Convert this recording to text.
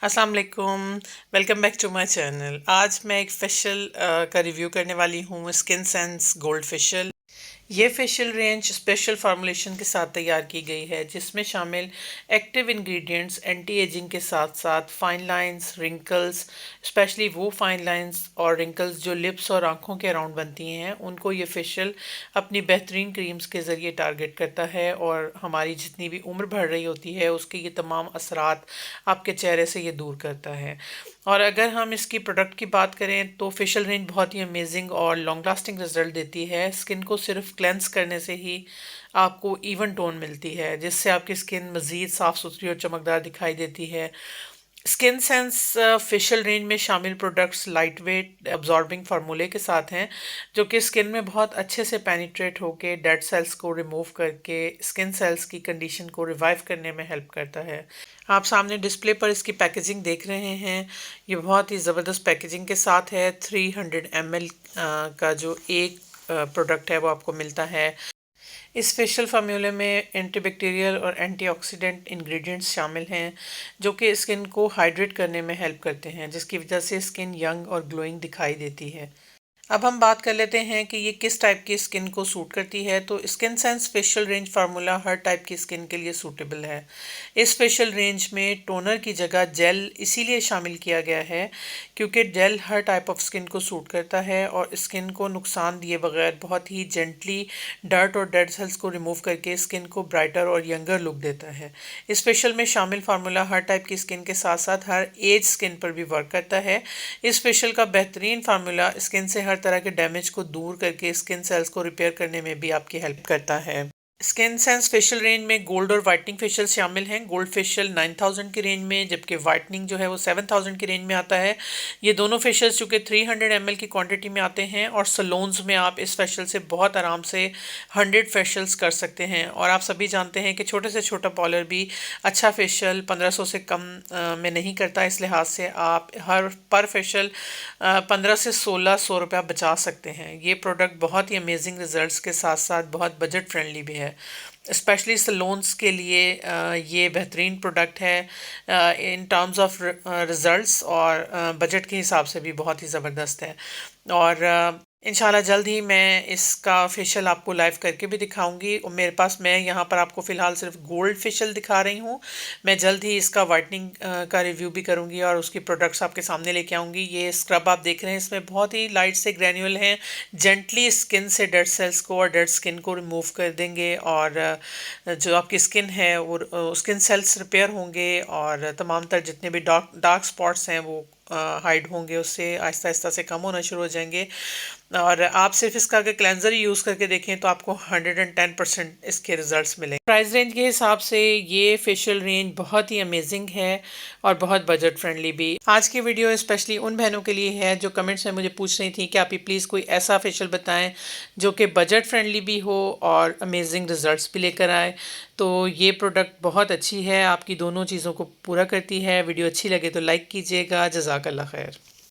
अस्सलाम वालेकुम। Welcome back to my channel. आज मैं एक फेशियल का रिव्यू करने वाली हूँ, स्किन सेंस गोल्ड फेशियल। ये फेशियल रेंज स्पेशल फार्मूलेशन के साथ तैयार की गई है, जिसमें शामिल एक्टिव इंग्रेडिएंट्स एंटी एजिंग के साथ साथ फाइन लाइंस, रिंकल्स, स्पेशली वो फाइन लाइंस और रिंकल्स जो लिप्स और आंखों के अराउंड बनती हैं, उनको ये फेशियल अपनी बेहतरीन क्रीम्स के ज़रिए टारगेट करता है और हमारी जितनी भी उम्र बढ़ रही होती है उसके ये तमाम असरात आपके चेहरे से ये दूर करता है। और अगर हम इसकी प्रोडक्ट की बात करें तो फेशियल रेंज बहुत ही अमेजिंग और लॉन्ग लास्टिंग रिजल्ट देती है। स्किन को सिर्फ क्लेंस करने से ही आपको इवन टोन मिलती है, जिससे आपकी स्किन मज़ीद साफ़ सुथरी और चमकदार दिखाई देती है। स्किन सेंस फेशियल रेंज में शामिल प्रोडक्ट्स लाइट वेट अब्जॉर्बिंग फार्मूले के साथ हैं, जो कि स्किन में बहुत अच्छे से पेनिट्रेट होकर डेड सेल्स को रिमूव करके स्किन सेल्स की कंडीशन को रिवाइव करने में हेल्प करता है। आप सामने डिस्प्ले पर इसकी पैकेजिंग देख रहे हैं। ये बहुत ही ज़बरदस्त पैकेजिंग के साथ है। 300 ml का जो एक प्रोडक्ट है वो आपको मिलता है। इस फेशियल फार्मूले में एंटीबैक्टीरियल और एंटीऑक्सीडेंट इंग्रेडिएंट्स शामिल हैं, जो कि स्किन को हाइड्रेट करने में हेल्प करते हैं, जिसकी वजह से स्किन यंग और ग्लोइंग दिखाई देती है। अब हम बात कर लेते हैं कि ये किस टाइप की स्किन को सूट करती है। तो skin sense facial range formula हर टाइप की स्किन के लिए सूटेबल है। इस फेशियल रेंज में टोनर की जगह जेल इसीलिए शामिल किया गया है क्योंकि जेल हर टाइप ऑफ स्किन को सूट करता है और स्किन को नुकसान दिए बगैर बहुत ही जेंटली डर्ट और डेड सेल्स को रिमूव करके स्किन को ब्राइटर और यंगर लुक देता है। इस फेशियल में शामिल फार्मूला हर टाइप की स्किन के साथ साथ हर एज स्किन पर भी वर्क करता है। इस फेशियल का बेहतरीन फार्मूला स्किन से हर तरह के डैमेज को दूर करके स्किन सेल्स को रिपेयर करने में भी आपकी हेल्प करता है। स्किन सेंस फेशियल रेंज में गोल्ड और वाइटनिंग फेशियल शामिल हैं। गोल्ड फेशियल 9000 की रेंज में, जबकि वाइटनिंग जो है वो 7000 की रेंज में आता है। ये दोनों फेशियल्स चूँकि 300 ml की क्वांटिटी में आते हैं और सलोन्स में आप इस फेशियल से बहुत आराम से 100 फेशियल्स कर सकते हैं। और आप सभी जानते हैं कि छोटे से छोटा पार्लर भी अच्छा फेशियल 1500 से कम में नहीं करता। इस लिहाज से आप हर पर फेशियल 15 से 1600 रुपया बचा सकते हैं। ये प्रोडक्ट बहुत ही अमेजिंग रिजल्ट्स के साथ साथ बहुत बजट फ्रेंडली भी है। स्पेशली सलोन्स के लिए ये बेहतरीन प्रोडक्ट है इन टर्म्स ऑफ रिजल्ट्स, और बजट के हिसाब से भी बहुत ही ज़बरदस्त है। और इंशाल्लाह जल्द ही मैं इसका फेशियल आपको लाइव करके भी दिखाऊंगी। और मेरे पास, मैं यहाँ पर आपको फ़िलहाल सिर्फ गोल्ड फेशियल दिखा रही हूँ। मैं जल्द ही इसका वाइटनिंग का रिव्यू भी करूँगी और उसकी प्रोडक्ट्स आपके सामने लेके आऊँगी। ये स्क्रब आप देख रहे हैं, इसमें बहुत ही लाइट से ग्रैन्यूल हैं, जेंटली स्किन से डेड सेल्स को और डेड स्किन को रिमूव कर देंगे और जो आपकी स्किन है वो स्किन सेल्स रिपेयर होंगे और तमाम तर जितने भी डार्क स्पॉट्स हैं वो हाइड होंगे, उससे आहिस्ता आहिस्ता से कम होना शुरू हो जाएंगे। और आप सिर्फ इसका अगर क्लेंजर ही यूज़ करके देखें तो आपको 110% इसके रिजल्ट्स मिलेंगे। प्राइस रेंज के हिसाब से ये फेशियल रेंज बहुत ही अमेजिंग है और बहुत बजट फ्रेंडली भी। आज की वीडियो स्पेशली उन बहनों के लिए है जो कमेंट्स में मुझे पूछ रही थी कि आप ही प्लीज़ कोई ऐसा फेशियल बताएं जो कि बजट फ्रेंडली भी हो और अमेजिंग रिजल्ट्स भी लेकर आए। तो ये प्रोडक्ट बहुत अच्छी है, आपकी दोनों चीज़ों को पूरा करती है। वीडियो अच्छी लगे तो लाइक कीजिएगा। जज़ाकल्लाह खैर।